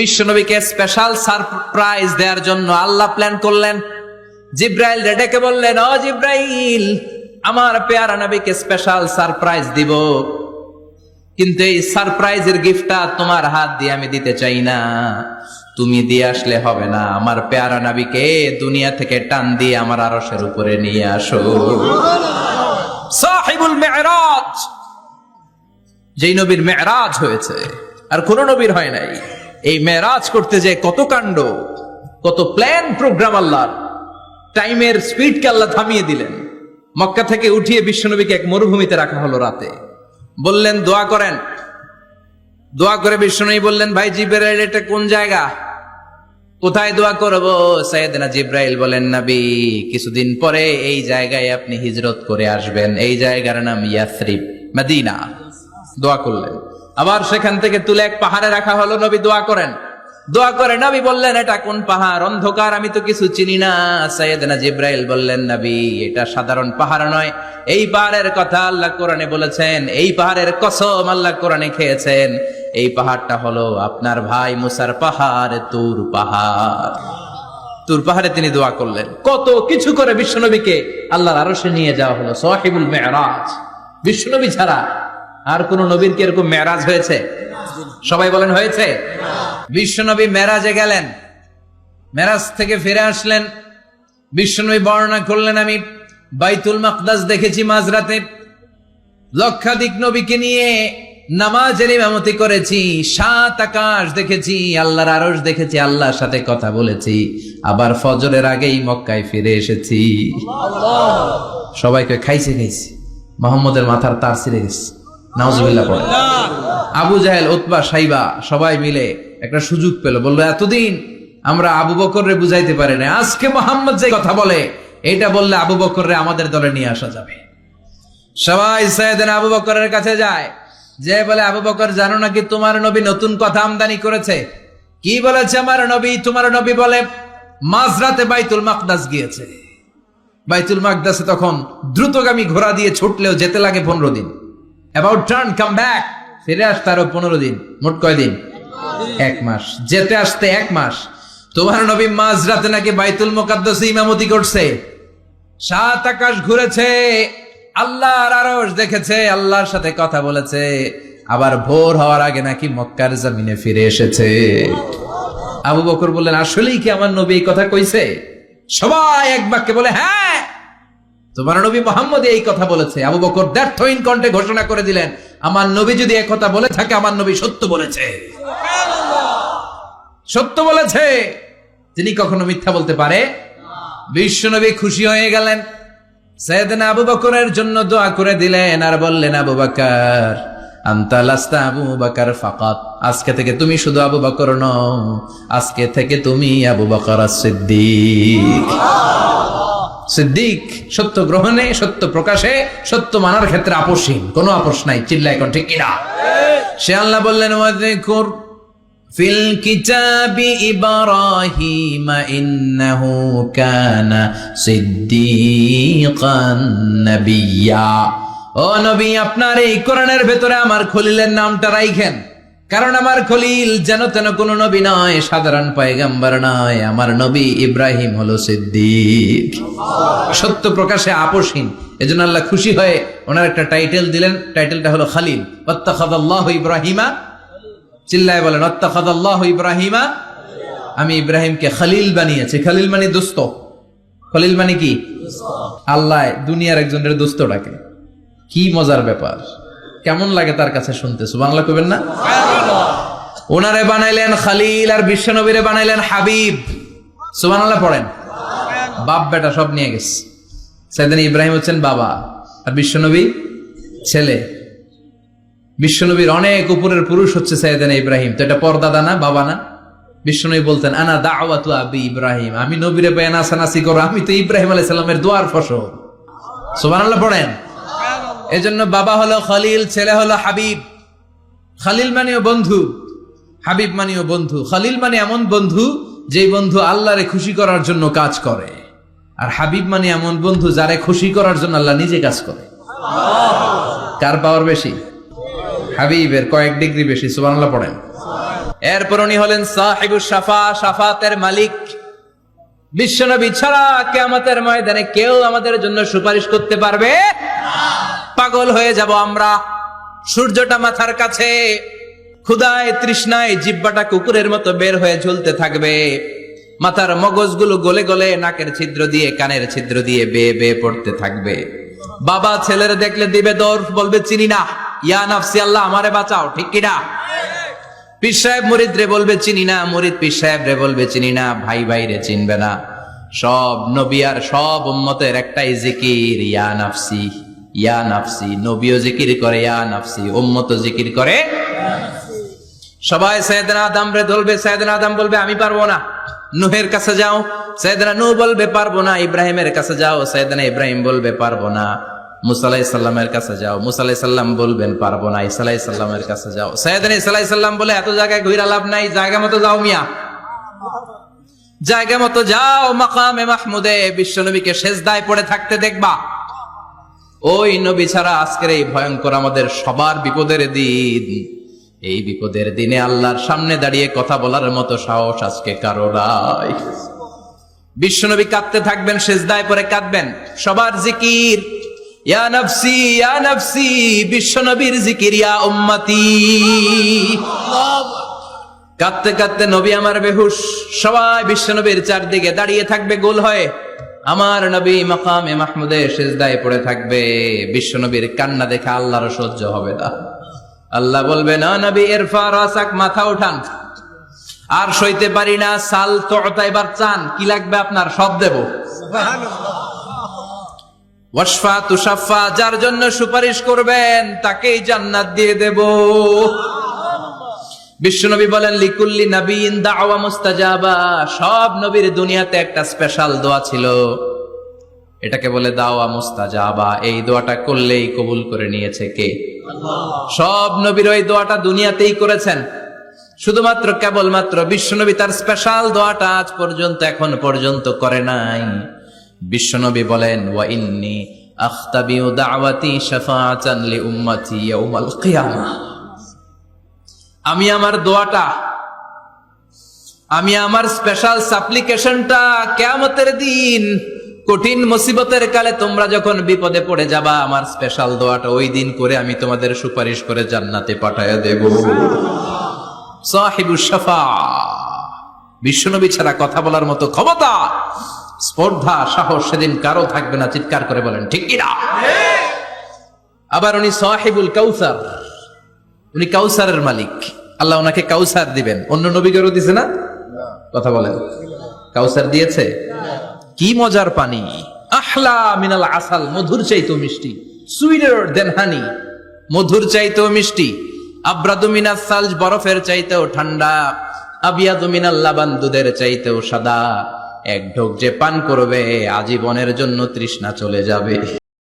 বিশ্বনবীকে special surprise দেওয়ার জন্য আল্লাহ প্ল্যান করলেন। জিব্রাইল ডেকে বললেন, ও জিব্রাইল, আমার পেয়ারা নবীকে স্পেশাল সারপ্রাইজ দিব, কিন্তু এই সারপ্রাইজের গিফটটা তোমার হাত দিয়ে আমি দিতে চাই না, তুমি দিয়ে আসলে হবে না। আমার পেয়ারা নবীকে দুনিয়া থেকে টান দিয়ে আমার আরশের উপরে নিয়ে আসো। সাহিবুল মেরাজ, যেই নবীর মেরাজ হয়েছে আর কোন নবীর হয় নাই। এই মেরাজ করতে যে কত কাণ্ড, কত প্ল্যান প্রোগ্রাম আল্লাহর। টাইমের স্পিডকে আল্লাহ থামিয়ে দিলেন। মক্কা থেকে উঠিয়ে বিশ্বনবীকে এক মরুভূমিতে রাখা হলো রাতে। বললেন দোয়া করেন। দোয়া করে বিশ্বনবী বললেন, ভাই জিব্রাইল, এটা কোন জায়গা, কোথায় দোয়া করব? সাইয়েদনা জিব্রাইল বলেন, নবী, কিছুদিন পরে এই জায়গায় আপনি হিজরত করে আসবেন, এই জায়গার নাম ইয়াসরিব, মদিনা। দোয়া করলেন। আবার সেখান থেকে তুলে এক পাহাড়ে রাখা হলো, নবী দোয়া করেন। দোয়া করে নবী বললেন, এটা কোন পাহাড়? অন্ধকার, আমি তো কিছু চিনি না। সাইয়েদনা জিব্রাইল বললেন, নবী, এটা সাধারণ পাহাড় নয়, এই পাহাড়ের কথা আল্লাহ কোরআনে বলেছেন, এই পাহাড়ের কসম আল্লাহ কোরআনে খেয়েছেন। এই পাহাড়টা হলো আপনার ভাই মুসার পাহাড়, তুর পাহাড়। তুর পাহাড়ে তিনি দোয়া করলেন। কত কিছু করে বিশ্বনবীকে আল্লাহর আরশে নিয়ে যাওয়া হলো। সাহিবুল মেরাজ। বিশ্বনবী ছাড়া আর কোন নবীর কি এরকম মেরাজ হয়েছে? সবাই বলেন হয়েছে। বিশ্বনবী মেরাজে গেলেন, মেরাজ থেকে ফিরে আসলেন। বিশ্বনবী বর্ণনা করলেন, আমি বাইতুল মাকদাস দেখেছি মাঝরাতে, লক্ষাধিক নবীকে নিয়ে নামাজের ইমামতি করেছি, 7 আকাশ দেখেছি, আল্লাহর আরশ দেখেছি, আল্লাহর সাথে কথা বলেছি, আবার ফজরের আগেই মক্কায় ফিরে এসেছি। সবাইকে খাইছে মোহাম্মদের মাথার তার ছিঁড়ে গেছে। নাউজুবিল্লাহ পড়ে। আবু জাহেল, উতবা, সাইবা সবাই মিলে একটা সুযোগ পেল। বললো, এতদিন আমরা আবু বকররে বুঝাইতে পারি না, আজকে মোহাম্মদ যে কথা বলে এটা বললে আবু বকররে আমাদের দলে নিয়ে আসা যাবে। সবাই সাইয়েদনা আবু বকরের কাছে যায়, যে বলে, আবু বকর, জানো নাকি তোমার নবী নতুন কথা আমদানি করেছে? কি বলেছে আমার নবী? তোমার নবী বলে মাঝরাতে বাইতুল মাকদাস গিয়েছে। বাইতুল মাকদাসে তখন দ্রুতগামী ঘোড়া দিয়ে ছুটলেও যেতে লাগে 15 দিন। অ্যাবাউট টার্ন কাম ব্যাক, ফিরে আসতে আরো 15 দিন। মোট কয়দিন? 1 মাস। যেতে আসতে 1 মাস। তোমার নবী মাঝরাতে নাকি বাইতুল মুকাদ্দাসে ইমামতি করছে, 7 আকাশ ঘুরেছে, আল্লাহর আরশ দেখেছে, আল্লাহর সাথে কথা বলেছে, আবার ভোর হওয়ার আগে নাকি মক্কার জমিনে ফিরে এসেছে। আবু বকর বললেন, আসলেই কি আমার নবী এই কথা কইছে? সবাই এক বাক্যে বলে, হ্যাঁ, তোমার নবী মুহাম্মদ এই কথা বলেছে। আবু বকর দ্ব্যর্থহীন কণ্ঠে ঘোষণা করে দিলেন, আমার নবী যদি এই কথা বলে থাকে, আমার নবী সত্য বলেছে। সত্য বলেছে, তিনি কখনো মিথ্যা বলতে পারে? বিশ্বনবী খুশি হয়ে গেলেন। সাইয়েদনা আবু বকরের জন্য দোয়া করে দিলেন আর বললেন, আবু বকর, আনতা লাস্তা আবু বকর ফাকাত, আজকে থেকে তুমি শুধু আবু বকর নও, আজকে থেকে তুমি আবু বকর সিদ্দিক। সিদ্দিক, সত্য গ্রহণে, সত্য প্রকাশে, সত্য মানার ক্ষেত্রে আপোষহীন, কোনো আপোষ নাই। চিল্লা এখন ঠিক কিনা? সে আল্লাহ বললেন, ওয়াযকুর ফিল কিতাবি ইব্রাহিম ইন্নাহু কানা সিদ্দিকান নাবিয়্যা। ও নবী, আপনার এই কোরআনের ভেতরে আমার খলিলের নামটা রাখেন, কারণ আমার খলিল যেন তেন কোন নবী নয়, সাধারণ পয়গম্বর নয়, আমার নবী ইব্রাহিম হলো সিদ্দিক, সত্য প্রকাশে আপোষহীন। এজন্য আল্লাহ খুশি হয়ে ওনার একটা টাইটেল দিলেন, টাইটেলটা হলো খালিল। ওয়াত্তাখাযাল্লাহু ইব্রাহিমা, চিল্লায় বলেন, ওয়াত্তাখাযাল্লাহু ইব্রাহিমা, আমি ইব্রাহিমকে খলিল বানিয়েছি। খলিল মানে দোস্ত। খলিল মানে কি? আল্লাহ দুনিয়ার একজনের দোস্ত ডাকে। কি মজার ব্যাপার, কেমন লাগে তার কাছে শুনতে? সুবহানাল্লাহ কইবেন না? ওনারে বানাইলেন খালিল আর বিশ্বনবীরে বানাইলেন হাবিব। সুবহানাল্লাহ পড়েন। বাপ বেটা সব নিয়ে গেছে। সাইয়েদনা ইব্রাহিম হচ্ছেন বাবা আর বিশ্বনবী ছেলে। বিশ্বনবীর অনেক উপরের পুরুষ হচ্ছে সাইয়েদনা ইব্রাহিম। তো এটা পরদাদা না, বাবা না? বিশ্বনবী বলতেন, আনা দাওয়াতু আবি ইব্রাহিম, আমি নবীরে পেয়ে নাচানাচি করো, আমি তো ইব্রাহিম আলাইহিস সালামের দোয়ার ফসল। সুবহানাল্লাহ পড়েন। এজন্য বাবা হলো খলিল, ছেলে হলো হাবিব। খলিল মানেও বন্ধু, হাবিব মানেও বন্ধু। খলিল মানে এমন বন্ধু যেই বন্ধু আল্লাহরে খুশি করার জন্য কাজ করে, আর হাবিব মানে এমন বন্ধু যারে খুশি করার জন্য আল্লাহ নিজে কাজ করে। কার পাওয়ার বেশি? হাবিবের কয়েক ডিগ্রি বেশি। সুবহানাল্লাহ পড়েন। এরপর উনি হলেন সাহিবুস শাফা, শাফাতের মালিক। বিশ্বনবী ছাড়া কিয়ামতের ময়দানে কেউ আমাদের জন্য সুপারিশ করতে পারবে না। পাগল হয়ে যাব আমরা। সূর্যটা মাথার কাছে, ক্ষুধায় তৃষ্ণায় জিহ্বাটা কুকুরের মতো বের হয়ে ঝুলতে থাকবে, মাথার মগজগুলো গলে গলে নাকের ছিদ্র দিয়ে কানের ছিদ্র দিয়ে বেয়ে বেয়ে পড়তে থাকবে। বাবা ছেলের দেখলে দিবে দৌড়, বলবে চিনি না, ইয়া নাফসি আল্লাহ আমারে বাঁচাও, ঠিক কিনা? পীর সাহেব মুরিদ রে বলবে চিনি না, মুরিদ পীর সাহেব রে বলবে চিনি না, ভাই ভাই রে চিনবে না। সব নবী আর সব উম্মতের একটাই জিকির, ইয়া নাফসি ইয়া নাফসি। নবীও জিকির করে ইয়া নাফসি, উম্মতও জিকির করে। সবাই সাইয়েদনা আদম রে ধরবে, সাইয়েদনা আদম বলবে আমি পারবো না। নূহের কাছে যাও, সাইয়েদনা নূহ বলবে পারবো না। ইব্রাহিমের কাছে যাও, সাইয়েদনা ইব্রাহিম বলবে পারবো না। মুসা আলাইহিস সালামের কাছে যাও, মুসা আলাইহিস সালাম বলবেন পারবো না। ঈসা আলাইহিস সালামের কাছে যাও, সাইয়েদনা ঈসা আলাইহিস সালাম বলে এত জায়গায় ঘুরে লাভ নাই, জায়গা মতো যাও মিয়া, জায়গা মতো যাও। মাকামে মাহমুদে বিশ্বনবীকে সেজদায় পড়ে থাকতে দেখবা। ওই নবী ছাড়া আজকের এই ভয়ঙ্কর আমাদের সবার বিপদের দিন, এই বিপদের দিনে আল্লাহর সামনে দাঁড়িয়ে কথা বলার মতো সাহস আজকে কারো নাই। বিশ্বনবী কাঁদতে থাকবেন, সেজদায় পড়ে কাঁদবেন। সবার জিকির ইয়া নাফসি ইয়া নাফসি, বিশ্বনবীর জিকির ইয়া উম্মতি। কাঁদতে কাঁদতে নবী আমার বেহুশ, সবাই বিশ্বনবীর চারদিকে দাঁড়িয়ে থাকবে গোল হয়ে। আমার নবী মাকামে মাহমুদে সেজদায় পড়ে থাকবে। বিশ্বনবীর কান্না দেখে আল্লাহর সহ্য হবে না। আল্লাহ বলবে না নবী ইরফা রাসাক, মাথা উঠান, আর সইতে পারি না। সাল তোতা, এবার চান, কি লাগবে আপনার সব দেব। ওয়াশফা তুশাফা, যার জন্য সুপারিশ করবেন তাকেই জান্নাত দিয়ে দেব। বিশ্বনবী বলেন লিকুল্লি নাবিয়িন দাওয়া মুস্তাজাবা, সব নবীর দুনিয়াতে একটা স্পেশাল দোয়া ছিল, এটাকে বলে দাওয়া মুস্তাজাবা। এই দোয়াটা করলেই কবুল করে নিয়েছে কে? আল্লাহ। সব নবীর ওই দোয়াটা দুনিয়াতেই করেছেন, শুধুমাত্র কেবলমাত্র বিশ্বনবী তার স্পেশাল দোয়াটা আজ পর্যন্ত এখন পর্যন্ত করে নাই। বিশ্বনবী বলেন ওয়া ইন্নী আখতাবিউ দাওয়াতি শাফাআতান লি উম্মতি ইয়াউমাল কিয়ামাহ, আমি আমার দোয়াটা, আমি আমার স্পেশাল সাপ্লিকেশনটা কিয়ামতের দিন কঠিন মুসিবতের কালে তোমরা যখন বিপদে পড়ে যাবা, আমার স্পেশাল দোয়াটা ওই দিন করে আমি তোমাদের সুপারিশ করে জান্নাতে পাঠায়া দেব। সাহিবুস শাফা, বিশ্বনবী ছাড়া কথা বলার মতো ক্ষমতা, স্পর্ধা, সাহস সেদিন কারো থাকবে না। চিৎকার করে বলেন ঠিক কিনা? আবার উনি সাহিবুল কাউসার, উনি কাউসারের মালিক। আল্লাহ ওনাকে কাউসার দিবেন। অন্য নবীদেরও দিছে না? কথা বলেন, কাউসার দিয়েছে। কি মজার পানি, আহলা মিনাল আসাল, মধুর চাইতেও মিষ্টি। সুইটার দেন হানি, মধুর চাইতেও মিষ্টি। আব্রাদু মিনাস সালজ, বরফের চাইতেও ঠান্ডা। আবিয়াদু মিনাল লাবান, দুধের চাইতেও সাদা। এক ঢোক যে পান করবে আজীবনের জন্য তৃষ্ণা চলে যাবে।